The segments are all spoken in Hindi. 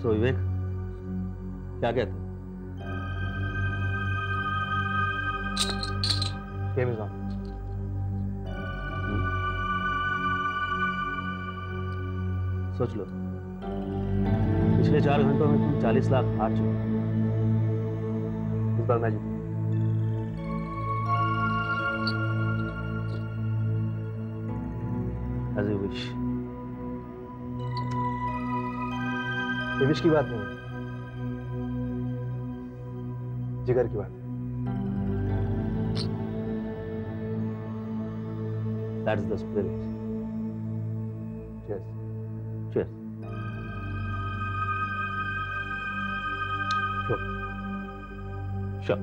तो विवेक क्या कहते हो? Game is on. सोच लो, पिछले 4 घंटों में तुम 40 लाख हार चुके हो। इस बार मैं जीतूंगा। As you wish. ये विश की बात नहीं है, जिगर की बात है। That's the spirit. Cheers. Cheers. Sure. Sure.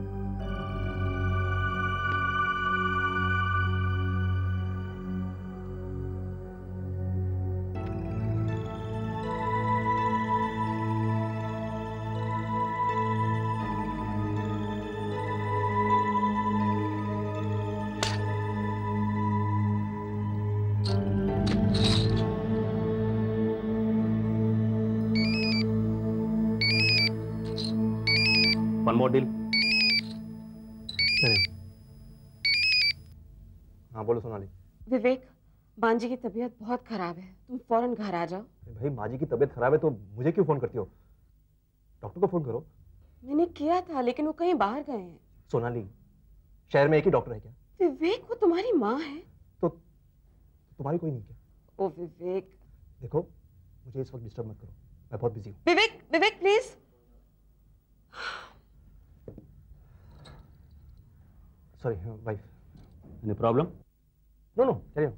One more deal. हाँ बोलो सोनाली। विवेक, मां जी की तबीयत बहुत खराब है, तुम फौरन घर आ जाओ। भाई माँ जी की तबीयत खराब है तो मुझे क्यों फोन करती हो? डॉक्टर को फोन करो। मैंने किया था लेकिन वो कहीं बाहर गए हैं। सोनाली, शहर में एक ही डॉक्टर है क्या? विवेक, वो तुम्हारी माँ है। तो तुम्हारी कोई नहीं क्या? ओ विवेक। देखो, मुझे इस वक्त डिस्टर्ब मत करो, मैं बहुत बिजी हूँ। Vivek, Vivek please. Sorry wife. Any problem? No no, carry on.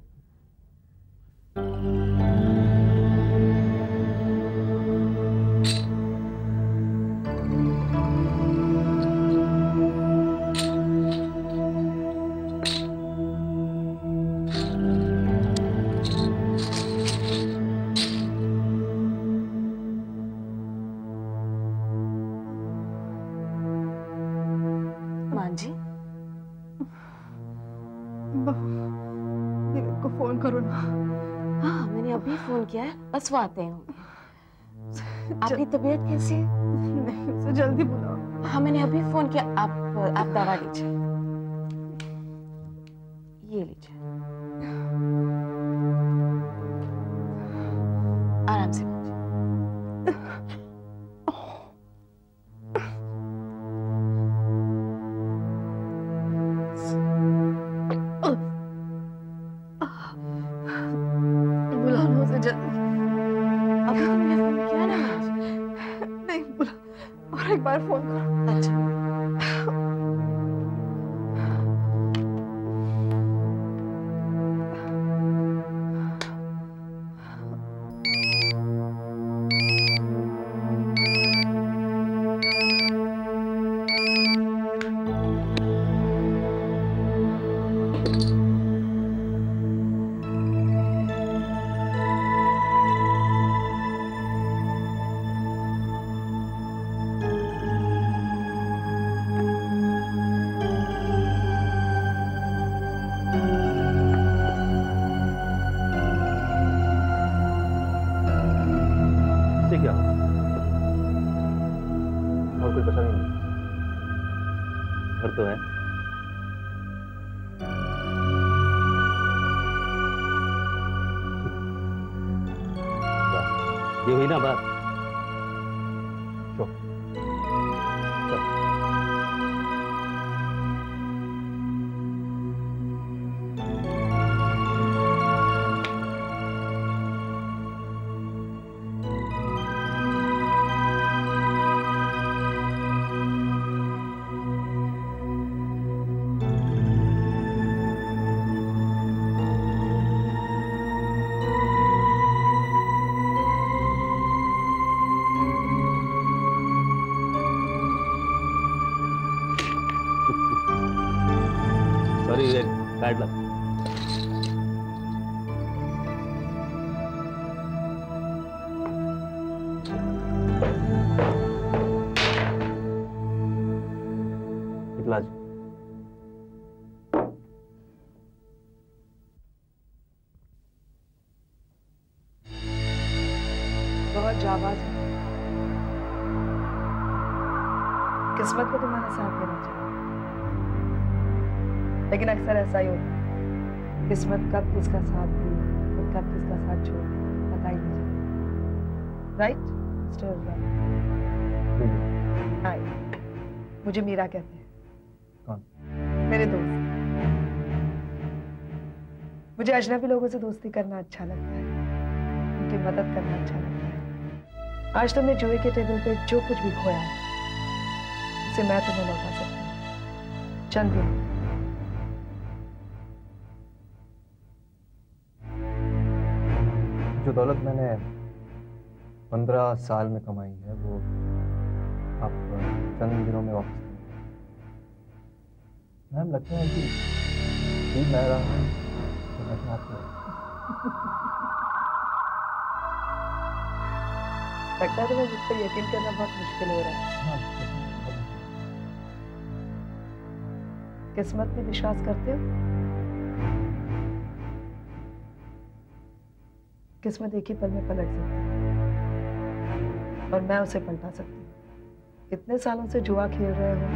मां जी, विवेक को फोन करो ना। हाँ मैंने अभी फोन किया है, बस वो आते हैं। आपकी तबीयत कैसी है? नहीं, उसे जल्दी बुलाओ। हाँ मैंने अभी फोन किया। आप दवा लीजिए, ये लीजिए, आराम से मां जी। बुलाओ ना उसे जल्दी। अभी तो मैंने फोन किया ना मां जी। नहीं बुला, और एक बार फोन करो। अच्छा इससे क्या हुआ? और कोई बचा नहीं। घर तो है। ये हुई ना बात। Sure. चल। सॉरी विवेक, बैड लक। निकला जी। बहुत जाबाज है। किस्मत को तुम्हारा साथ देना चाहिए, लेकिन अक्सर ऐसा ही होता है, किस्मत कब किसका साथ दी और कब किसका साथ छोड़ दी पता ही नहीं चलता। राइट मिस्टर हाय, मुझे मीरा कहते हैं। कौन? मेरे दोस्त। मुझे अजनबी लोगों से दोस्ती करना अच्छा लगता है, उनकी मदद करना अच्छा लगता है। आज तुमने जुए के टेबल पे जो कुछ भी खोया है उसे मैं तुम्हें लौटा सकती हूँ, चंद दिन। जो दौलत मैंने 15 साल में कमाई है वो आप चंद दिनों में वापस करेंगे। मैम लगता है कि ठीक लग रहा है तो मैं आपको लगता है तुम्हें मुझ पर यकीन करना बहुत मुश्किल हो रहा है। किस्मत में विश्वास करते हो? किस्मत एक ही पल में पलट सकती है और मैं उसे पलटा सकती हूँ। इतने सालों से जुआ खेल रहे हो,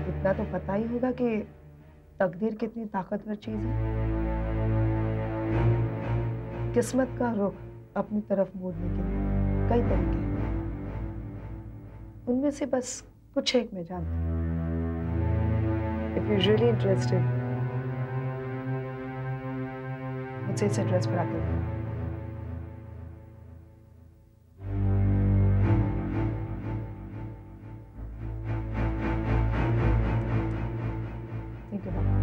इतना तो पता ही होगा कि तकदीर कितनी ताकतवर चीज है। किस्मत का रुख अपनी तरफ मोड़ने के लिए कई तरीके हैं, उनमें से बस कुछ एक मैं जानती हूँ। If you're really interested, मुझसे इस एड्रेस पर आकर मिलो। Think about it.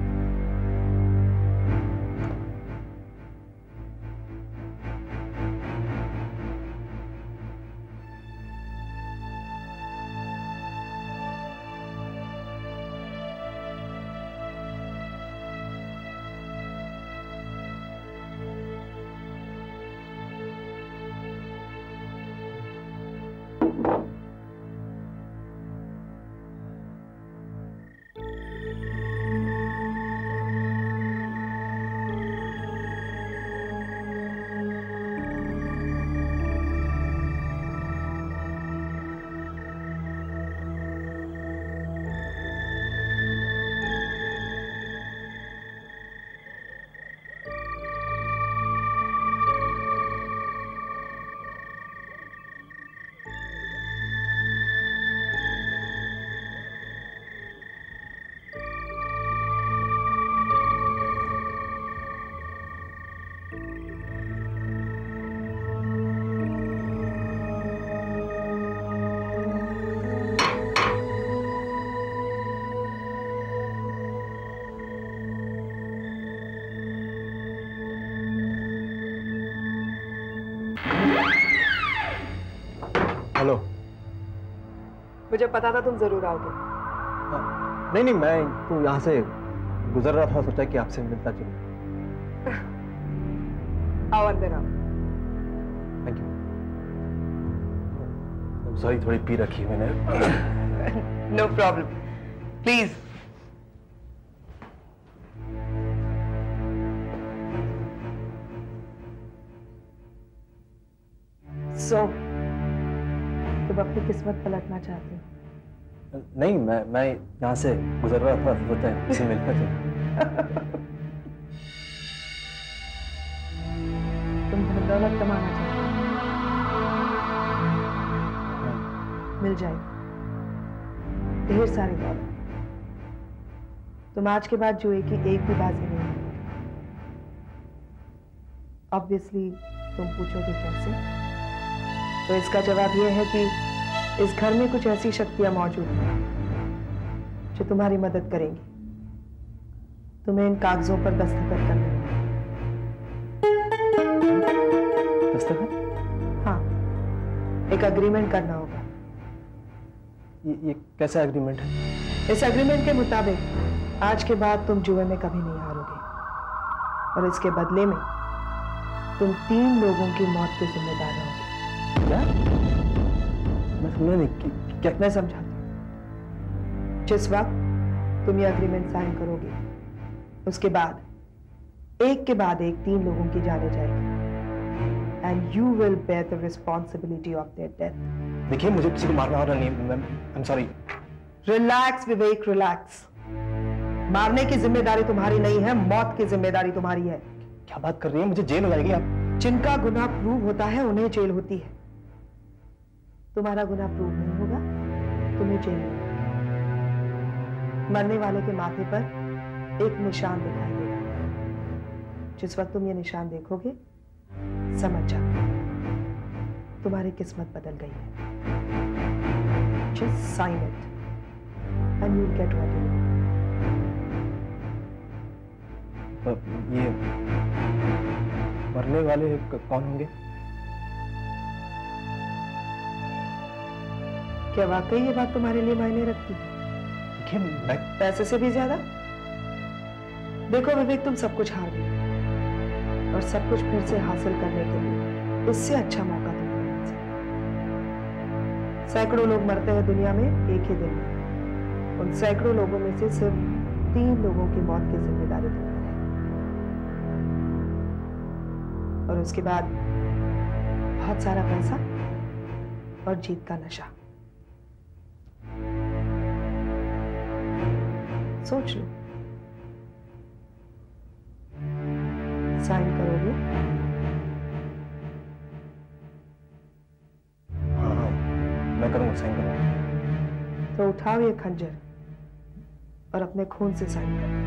हेलो। मुझे पता था तुम जरूर आओगे। नहीं नहीं, मैं तो यहाँ से गुजर रहा था, सोचा कि आपसे मिलता चलूं। आओ अंदर आओ। Thank you. सॉरी, थोड़ी पी रखी मैंने। No problem, please. सो तुम अपनी किस्मत पलटना चाहते हो? नहीं, मैं यहाँ से गुजर रहा था, सोचा आपसे मिलता चलूं। तुम धन दौलत कमाना चाहते हो? मिल जाएगी ढेर सारी दौलत। तुम आज के बाद जुए की एक भी बाजी नहीं हारोगे। ऑब्वियसली तुम पूछोगे कैसे, तो इसका जवाब यह है कि इस घर में कुछ ऐसी शक्तियां मौजूद हैं जो तुम्हारी मदद करेंगी। तुम्हें इन कागजों पर दस्तखत करने होंगे। दस्तखत? हाँ, एक अग्रीमेंट करना होगा। ये कैसा एग्रीमेंट है? इस एग्रीमेंट के मुताबिक आज के बाद तुम जुए में कभी नहीं हारोगे, और इसके बदले में तुम 3 लोगों की मौत के जिम्मेदार रहोगे। क्या? मैं समझा नहीं क्या? मैं समझाती हूँ। जिस वक्त तुम ये एग्रीमेंट साइन करोगे, उसके बाद एक के बाद एक 3 लोगों की जाने जाएगी, and you will bear the responsibility of their death. देखिए, मुझे किसी को मारना वाला नहीं है। I am sorry. Relax Vivek, relax. मारने की जिम्मेदारी तुम्हारी नहीं है, मौत की जिम्मेदारी तुम्हारी है। क्या बात कर रही है? मुझे जेल हो जाएगी। आप जिनका गुनाह प्रूव होता है उन्हें जेल होती है। तुम्हारा गुनाह प्रूव नहीं होगा, तुम्हें जेल होगी। मरने वाले के माथे पर एक निशान दिखाई देगा। जिस वक्त तुम ये निशान देखोगे, समझ जाओ तुम्हारी किस्मत बदल गई है। Just sign it and you'll get what you want. ये मरने वाले कौन होंगे? क्या वाकई ये बात तुम्हारे लिए मायने रखती है? देखिए, पैसे से भी ज्यादा? देखो विवेक, तुम सब कुछ हार गए, और सब कुछ फिर से हासिल करने के लिए इससे अच्छा मौका तुम्हें नहीं मिल सकता। सैकड़ों लोग मरते हैं दुनिया में एक ही दिन में। उन सैकड़ों लोगों में से सिर्फ 3 लोगों की मौत की जिम्मेदारी तुम पर है, और उसके बाद बहुत सारा पैसा और जीत का नशा। सोच लो, साइन करोगे? हाँ, मैं करूंगा, साइन करूंगा। तो उठाओ ये खंजर और अपने खून से साइन करो।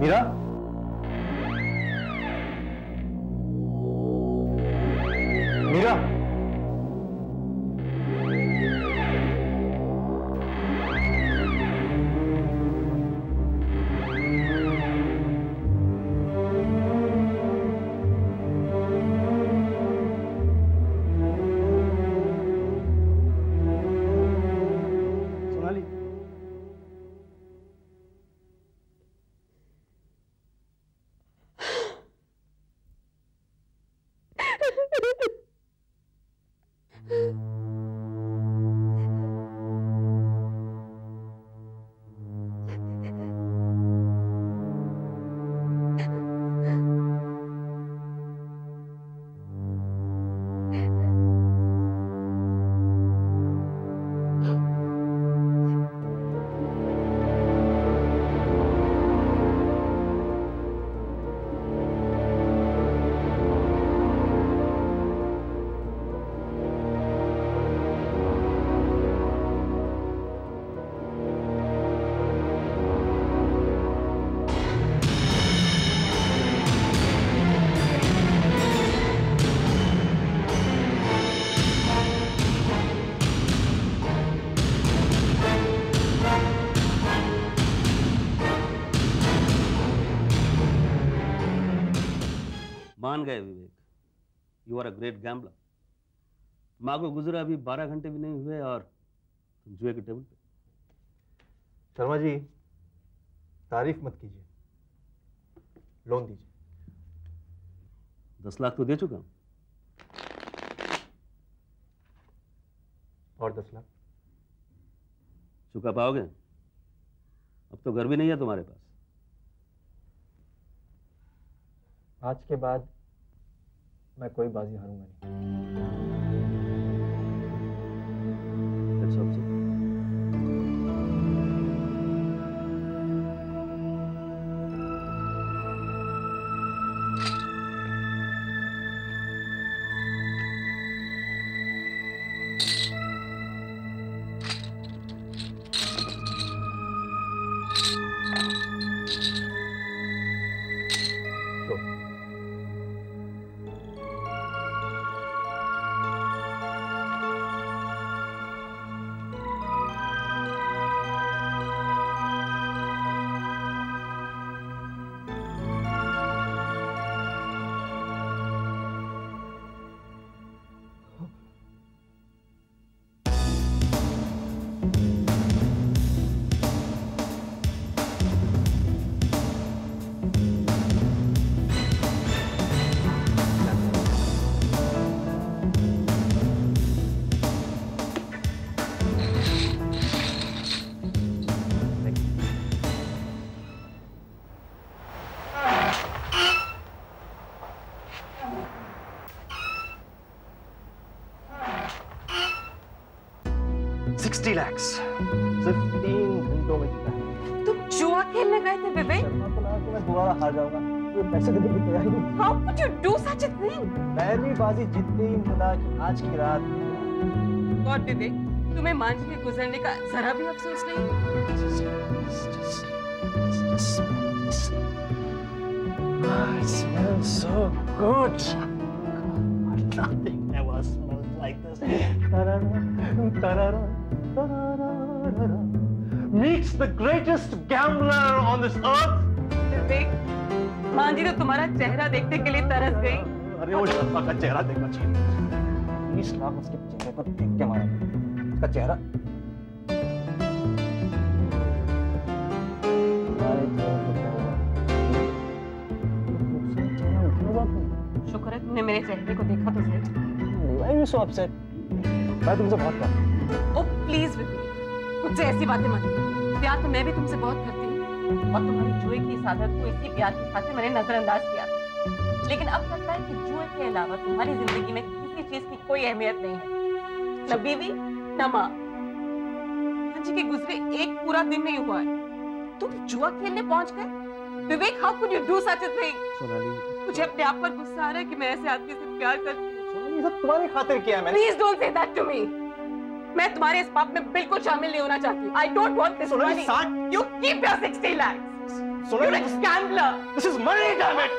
मीरा, मीरा, सोनाली, मान गए Vivek, you are a great gambler. माँ को गुजरा अभी 12 घंटे भी नहीं हुए और तुम जुए के टेबल पे। शर्मा जी, तारीफ मत कीजिए, लोन दीजिए। 10 लाख तो दे चुका हूं। और 10 लाख। चुका पाओगे? अब तो घर भी नहीं है तुम्हारे पास। आज के बाद मैं कोई बाजी हारूंगा नहीं। Let's hope so. सिर्फ 3 घंटों में जीता है। तुम जुआ खेलने गए थे विवेक? शर्मा को लगा कि मैं दोबारा हार जाऊंगा। ये पैसे देने की तैयारी नहीं। How could you do such a thing? पहली बाजी जीतते ही बोला कि आज की रात God विवेक, तुम्हें मांझी के गुजरने का जरा भी अफसोस नहीं? It smells so good. Nothing ever smells like this. Meets the greatest gambler on this earth. विवेक, मांझी तो तुम्हारा चेहरा देखने के लिए तरस गई। अरे वो शर्मा का चेहरा देखना चाहिए। 20 लाख उसके चेहरे पर देख के मारा। उसका चेहरा शुक्र है तुमने मेरे चेहरे को देखा तो सही। Why are you so upset? मैं तुमसे बहुत प्यार करता हूँ। ओ प्लीज विवेक, मुझसे ऐसी बातें मत करो। प्यार तो मैं भी तुमसे बहुत करती हूँ और तुम्हारी जुए की इस आदत को इसी प्यार के खातिर मैंने नजरअंदाज किया। लेकिन अब लगता है कि जुए के अलावा तुम्हारी जिंदगी में किसी चीज की कोई अहमियत नहीं है। न बीवी न माँ। जी के गुजरे एक पूरा दिन नहीं हुआ है, तुम जुआ खेलने पहुंच गए। Vivek, how could you do such a thing? Sonali, मुझे अपने आप पर गुस्सा आ रहा है कि मैं ऐसे आदमी से प्यार करती हूँ। सोनाली, ये सब तुम्हारी खातिर किया है मैंने। Please don't say that to me. मैं तुम्हारे इस पाप में बिल्कुल शामिल नहीं होना चाहती। I don't want this money. You keep your 60 lakhs. You're a gambler. This is money, damn it.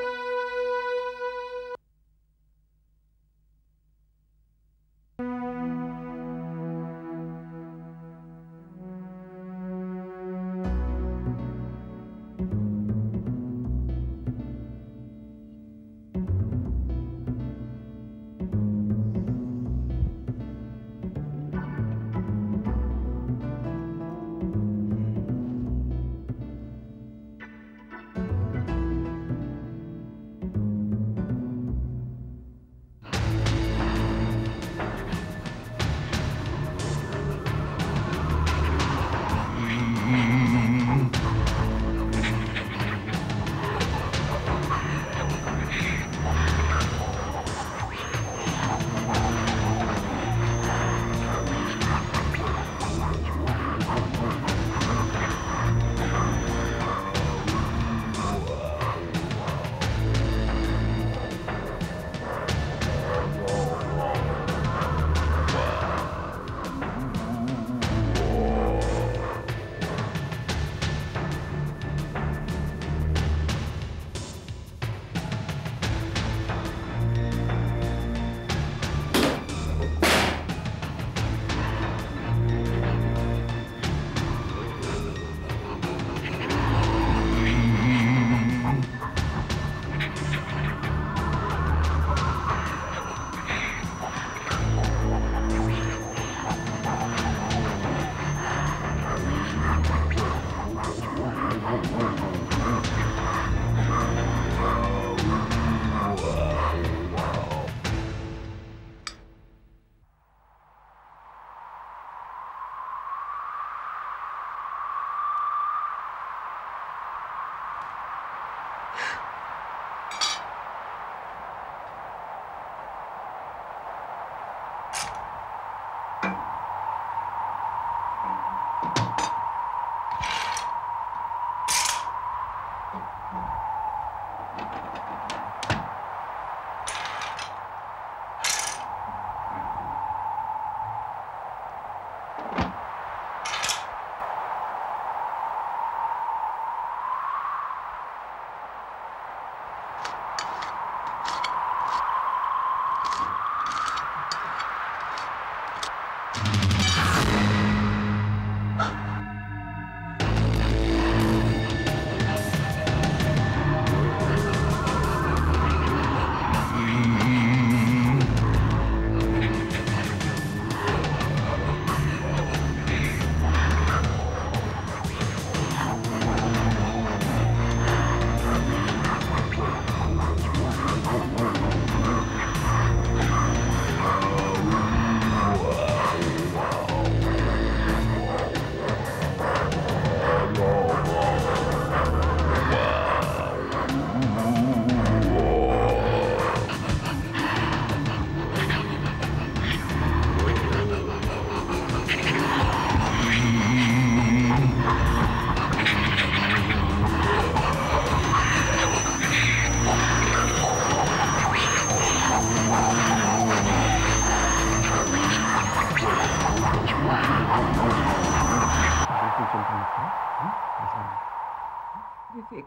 विवेक,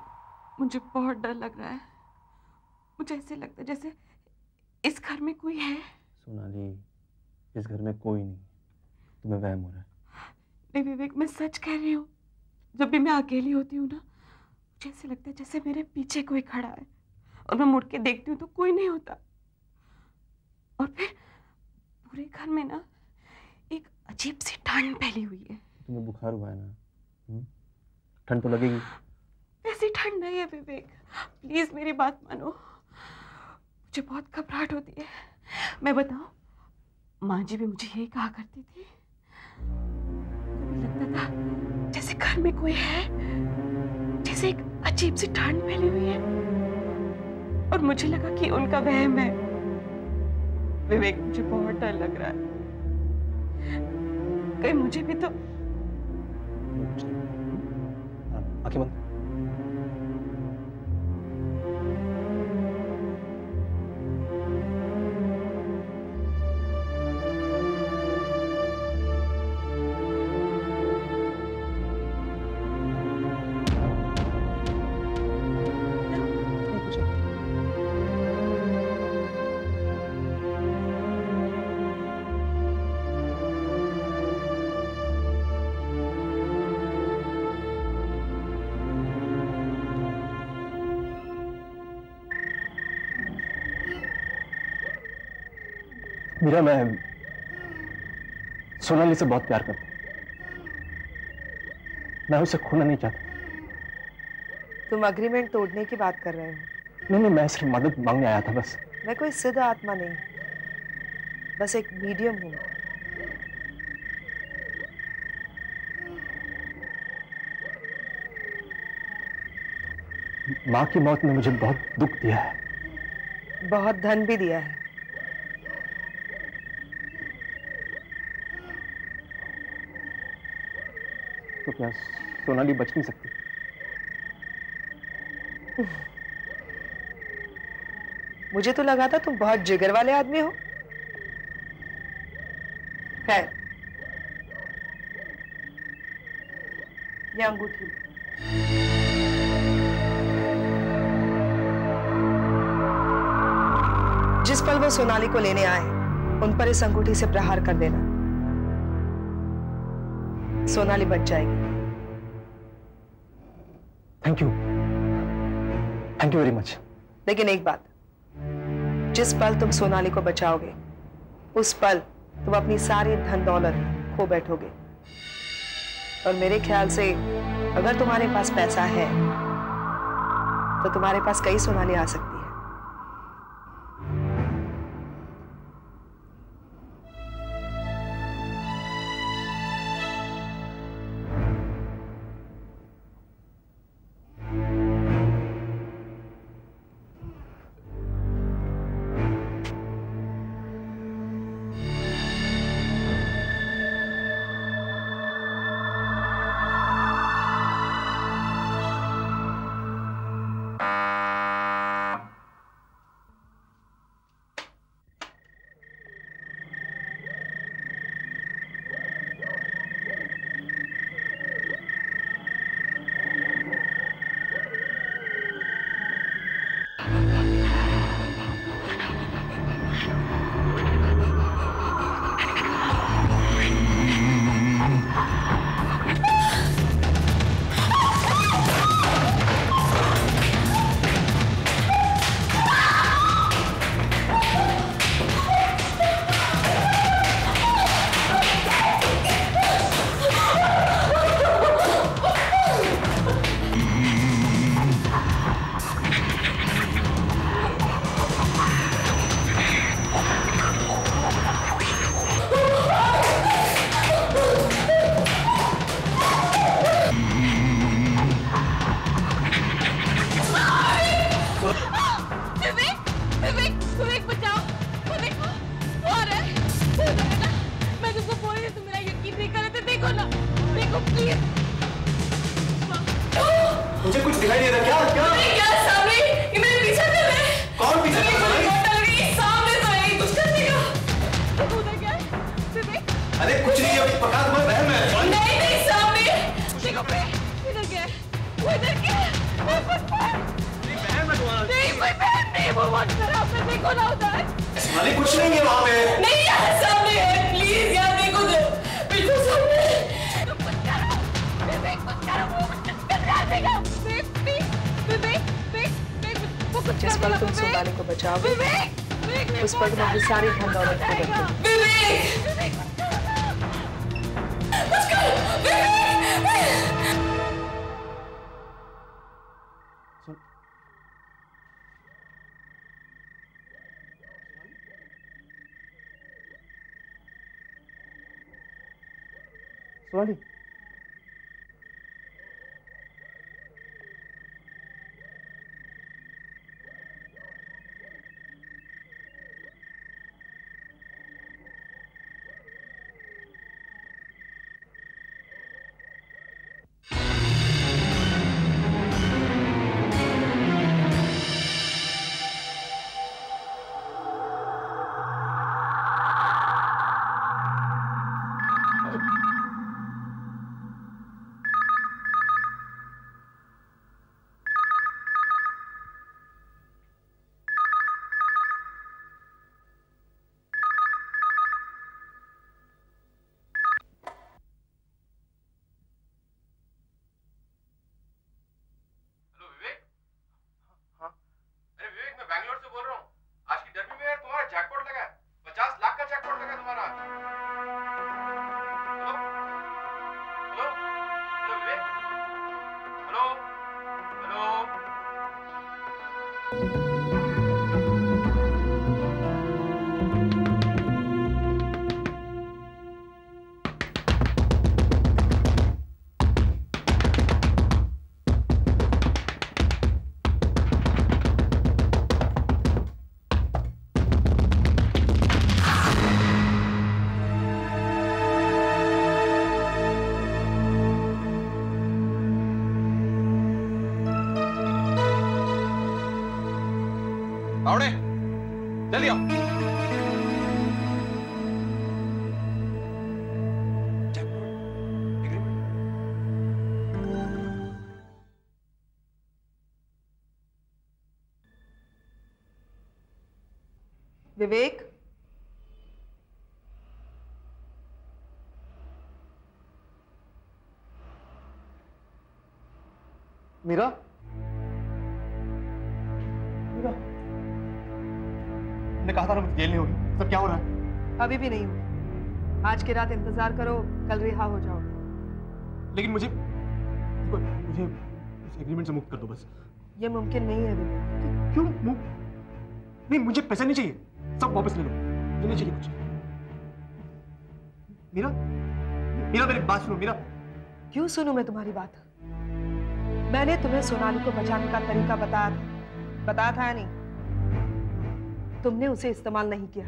मुझे बहुत डर लग रहा है। मुझे ऐसे लगता है जैसे इस घर में कोई है। सोनाली, इस घर में कोई नहीं, तुम्हें वहम हो रहा है। नहीं विवेक, मैं सच कह रही हूँ। जब भी मैं अकेली होती हूँ ना, मुझे ऐसे लगता है जैसे मेरे पीछे कोई खड़ा है और मैं मुड़ के देखती हूँ तो कोई नहीं होता। और फिर पूरे घर में ना एक अजीब सी ठंड फैली हुई है। तुम्हें बुखार हुआ है ना? ठंड तो लगेगी। ऐसी ठंड नहीं है विवेक, प्लीज मेरी बात मानो। मुझे बहुत घबराहट होती है। मैं बताऊं, माँ जी भी मुझे यही कहा करती थी। मुझे लगता था जैसे घर में कोई है, जैसे एक अजीब सी ठंड फैली हुई है, और मुझे लगा कि उनका वहम है। विवेक, मुझे बहुत डर लग रहा है, कहीं मुझे भी तो। आंखें बंद। मीरा, मैं सोनाली से बहुत प्यार करता हूं। मैं उसे खोना नहीं चाहता। तुम अग्रीमेंट तोड़ने की बात कर रहे हो? नहीं, मैं सिर्फ मदद मांगने आया था बस। मैं कोई सिद्ध आत्मा नहीं, बस एक मीडियम हूं। माँ की मौत ने मुझे बहुत दुख दिया है। बहुत धन भी दिया है। तो क्या सोनाली बच नहीं सकती? मुझे तो लगा था तुम बहुत जिगर वाले आदमी हो। खैर, ये अंगूठी। जिस पल वो सोनाली को लेने आए, उन पर इस अंगूठी से प्रहार कर देना। सोनाली बच जाएगी। Thank you very much. लेकिन एक बात, जिस पल तुम सोनाली को बचाओगे, उस पल तुम अपनी सारी धन दौलत खो बैठोगे। और मेरे ख्याल से अगर तुम्हारे पास पैसा है तो तुम्हारे पास कई सोनाली आ सकती है। मुझे कुछ दिखाई नहीं दे रहा। क्या क्या सामने ये मेरे पीछे कर रहे हैं। कौन पीछे कर रहा है? सामने तो है, कुछ करने का। उधर क्या है? विवेक, अरे कुछ नहीं है, पका तुम्हें वहम है। नहीं सामने इधर क्या है? वो इधर क्या है? बहुत खराब है, देखो ना उधर। शिवाली कुछ नहीं है वहाँ पे। नहीं यहाँ सामने है, प्लीज यहाँ देखो तो, बिल्कुल सामने। तुम कुछ करो, विवेक कुछ करो, वो मुझसे टकरा देगा। विवेक, वो कुछ जिस पल तुम सोनाली को बचाओगे, उस पल तुम्हारी सारी धन दौलत खो देगी। विवेक, कुछ करो, विवेक। शिवाली तावड़े चलिए आओ। विवेक, मीरा, मीरा, मैंने कहा था ना मुझे जेल नहीं होगी। सब क्या हो रहा है? अभी भी नहीं हुआ। आज की रात इंतजार करो, कल रिहा हो जाओगे। लेकिन मुझे इस एग्रीमेंट से मुक्त कर दो बस। ये मुमकिन नहीं है विवेक। क्यों? नहीं, मुझे पैसा नहीं चाहिए, सब वापस ले लो। मुझे नहीं चाहिए कुछ। मीरा, मीरा मेरी बात सुनो। मीरा, क्यों सुनूं मैं तुम्हारी बात? मैंने तुम्हें सोनाली को बचाने का तरीका बताया था या नहीं? तुमने उसे इस्तेमाल नहीं किया।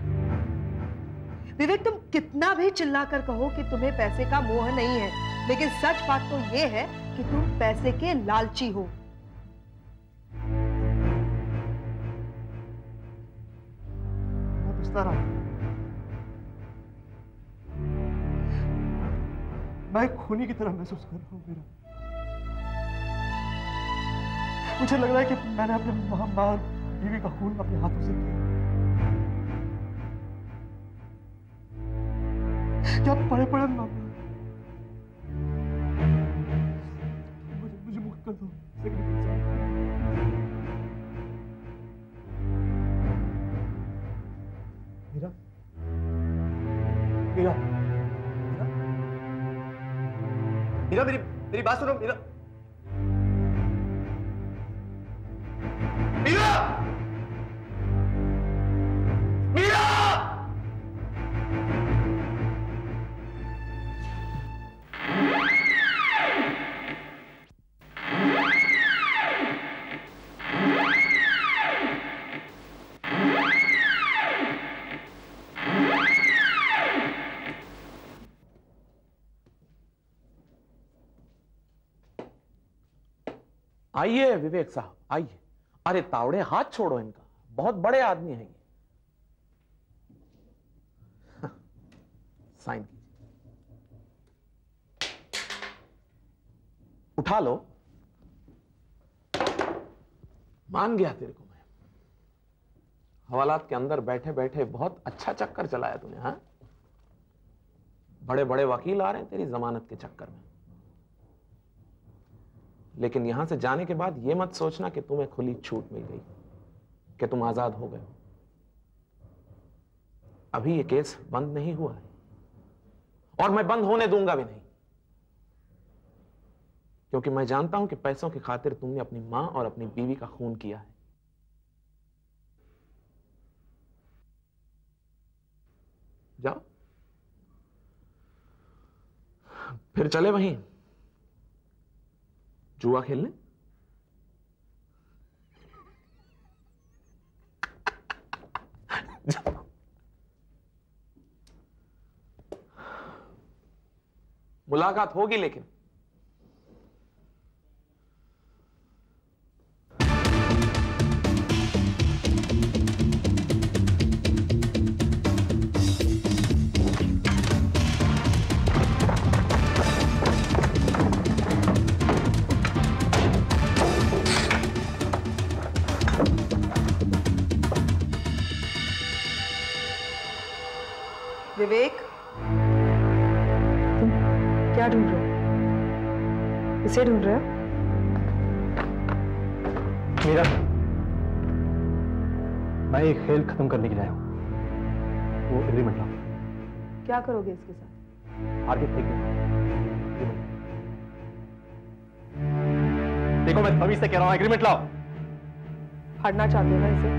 विवेक, तुम कितना भी चिल्लाकर कहो कि तुम्हें पैसे का मोह नहीं है, लेकिन सच बात तो यह है कि तुम पैसे के लालची हो। मैं पछता रहा हूं। मैं खूनी की तरह महसूस कर रहा हूं। मीरा, मुझे लग रहा है कि मैंने अपने मां और बीवी का खून अपने हाथों से किया। क्या पड़े मुझे मुक्त कर दो। मीरा, मीरा, मीरा, मीरा, मेरी बात सुनो। मीरा, मीरा, मीरा, आइए विवेक साहब, आइए। अरे तावड़े, हाथ छोड़ो इनका, बहुत बड़े आदमी हैं ये। साइन कीजिए, उठा लो। मान गया तेरे को मैं। हवालात के अंदर बैठे बैठे बहुत अच्छा चक्कर चलाया तूने। हाँ, बड़े बड़े वकील आ रहे हैं तेरी जमानत के चक्कर में। लेकिन यहां से जाने के बाद यह मत सोचना कि तुम्हें खुली छूट मिल गई, कि तुम आजाद हो गए। अभी यह केस बंद नहीं हुआ है और मैं बंद होने दूंगा भी नहीं, क्योंकि मैं जानता हूं कि पैसों की खातिर तुमने अपनी मां और अपनी बीवी का खून किया है। जाओ, फिर चले वहीं जुआ खेलने। मुलाकात होगी लेकिन। विवेक, तुम क्या ढूंढ रहे हो? इसे ढूंढ रहे हो? मीरा, मैं एक खेल खत्म करने के लिए आया हूं। वो एग्रीमेंट लाओ। क्या करोगे इसके साथ? आगे फेंक दो। देखो, मैं तभी से कह रहा हूं, एग्रीमेंट लाओ। फाड़ना चाहते हो ना इसे?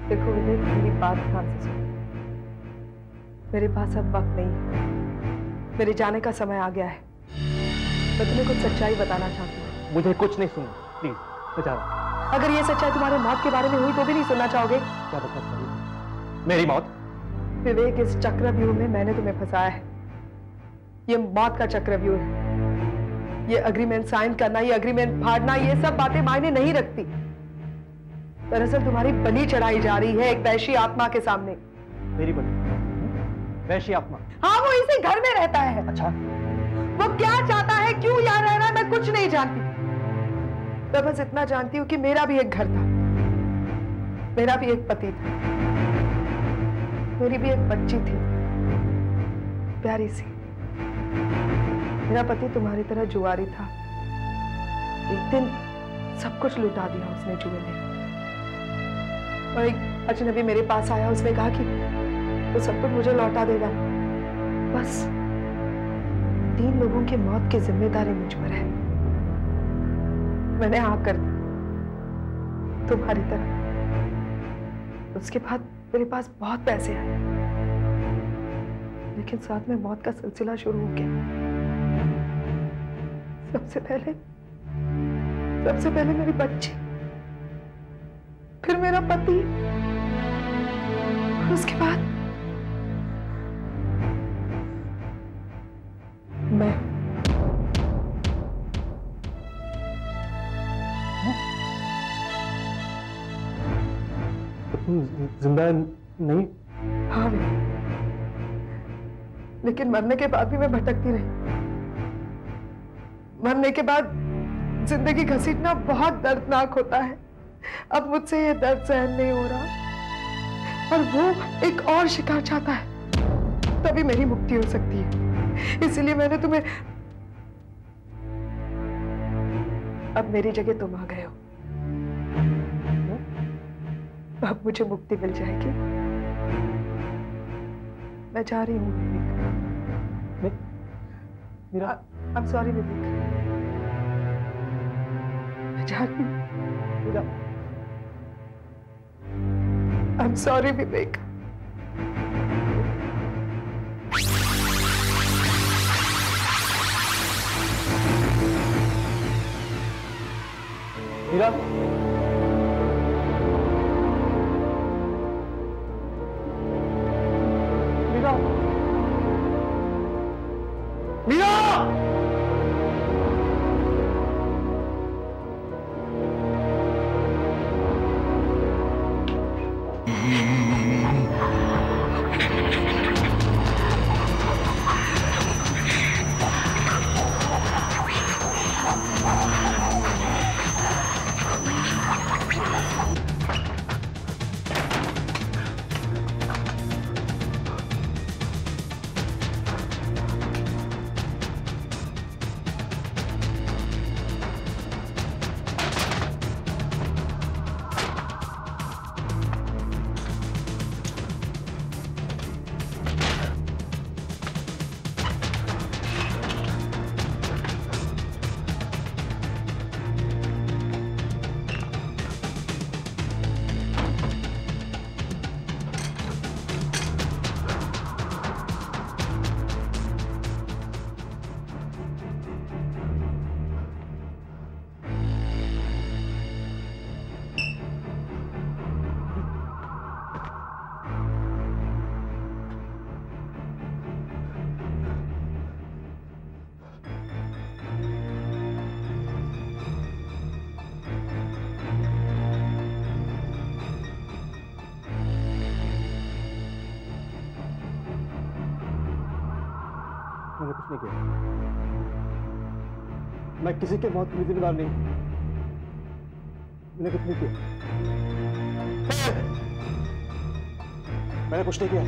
देखो विवेक, मेरी बात ध्यान से सुनो। मेरे पास अब वक्त नहीं है, मेरे जाने का समय आ गया है। मैं तुम्हें कुछ सच्चाई बताना चाहती हूँ। मुझे कुछ नहीं सुनना, प्लीज बचाओ। अगर ये सच्चाई तुम्हारे मौत के बारे में हुई तो भी नहीं सुनना चाहोगे? क्या बता? मेरी मौत? विवेक, इस चक्रव्यूह में मैंने तुम्हें फंसाया है। ये मौत का चक्रव्यूह है। ये अग्रीमेंट साइन करना, ये अग्रीमेंट फाड़ना, ये सब बातें मायने नहीं रखती। दरअसल तुम्हारी बलि चढ़ाई जा रही है एक वैशी आत्मा के सामने। मेरी बलि? वैशी आत्मा? हाँ, वो इसी घर में रहता है। अच्छा, वो क्या चाहता है, क्यों यहाँ रह रहा है, मैं कुछ नहीं जानती। मैं बस इतना जानती हूँ कि मेरा भी एक घर था, मेरा भी एक पति था, मेरी भी एक बच्ची थी, प्यारी सी। मेरा पति तुम्हारी तरह जुआरी था। एक दिन सब कुछ लुटा दिया उसने जुए में। और एक अजनबी मेरे पास आया, उसने कहा कि वो सब कुछ मुझे लौटा देगा। बस 3 लोगों की मौत की जिम्मेदारी मुझ पर है। मैंने हाँ कर दी, तुम्हारी तरह। उसके बाद मेरे पास बहुत पैसे आए, लेकिन साथ में मौत का सिलसिला शुरू हो गया। सबसे पहले मेरी बच्ची, फिर मेरा पति, और उसके बाद मैं। तो तुम जिंदा नहीं? हाँ भी, लेकिन मरने के बाद भी मैं भटकती रही। मरने के बाद जिंदगी घसीटना बहुत दर्दनाक होता है। अब मुझसे ये दर्द सहन नहीं हो रहा, और वो एक और शिकार चाहता है, तभी मेरी मुक्ति हो सकती है। इसलिए मैंने तुम्हें। अब मेरी जगह तुम आ गए हो। अब मुझे मुक्ति मिल जाएगी। मैं जा रही हूँ विवेक। मेरा आई एम सॉरी विवेक, मैं जा रही हूँ। आई एम सॉरी विवेक। मीरा, मीरा, मीरा, मैंने कुछ नहीं किया। मैं किसी के मौत के लिए जिम्मेदार नहीं। मैंने कुछ नहीं किया। मैंने कुछ नहीं किया।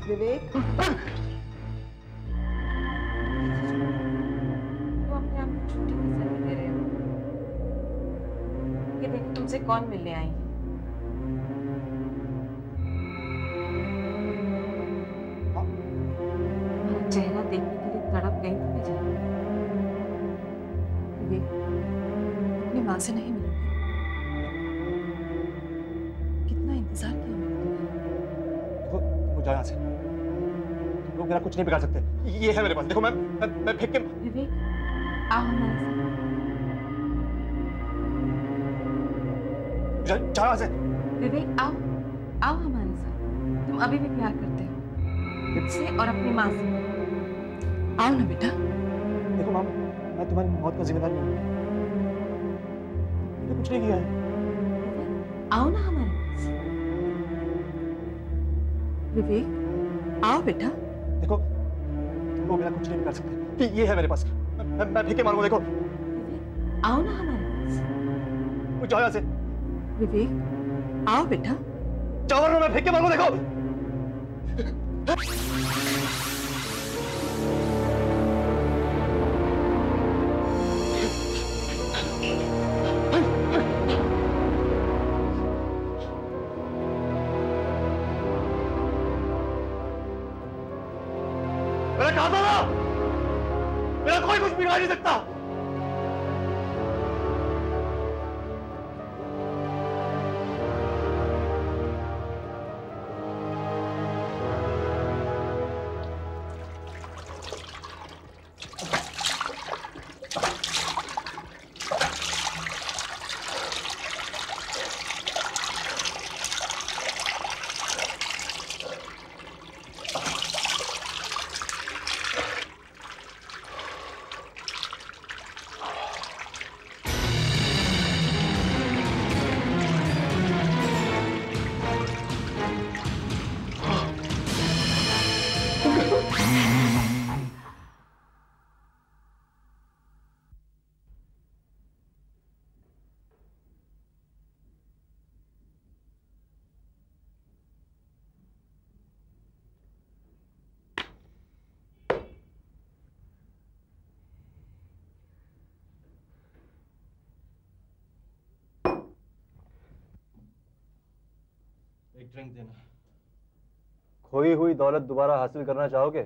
विवेक, वो अपने आप को छुट्टी किसे नहीं दे रहे हो? ये देखो तुमसे कौन मिलने आई है। तुम्हारा चेहरा देखने के लिए तड़प गई थी मैं जान। विवेक, अपनी माँ से नहीं मिलोगे? कितना इंतजार किया मैंने तुम्हारा। देखो, तुम जाओ यहाँ से। तुम लोग मेरा कुछ नहीं बिगाड़ सकते। ये है मेरे पास। देखो, मैं फेंक के। विवेक, आओ हमारे साथ। जाओ यहाँ से। विवेक, आओ आओ हमारे साथ। तुम अभी भी प्यार करते हो मुझसे और अपनी माँ से। आओ ना बेटा। देखो माम, मैं तुम्हारी मौत का जिम्मेदार नहीं हूँ। मैंने कुछ नहीं किया है। आओ ना हमारे पास। विवेक, आओ बेटा। देखो, तुम लोग मेरा कुछ नहीं कर सकते। ये है मेरे पास। मैं फेंक के मारूंगा। देखो, विवेक, आओ ना हमारे पास। जाओ यहाँ से। विवेक, आओ बेटा। जाओ वरना मैं फेंक के मारूंगा। देखो। मैंने कहा था ना, मेरा कोई कुछ बिगाड़ नहीं सकता। एक ड्रिंक देना। खोई हुई दौलत दोबारा हासिल करना चाहोगे?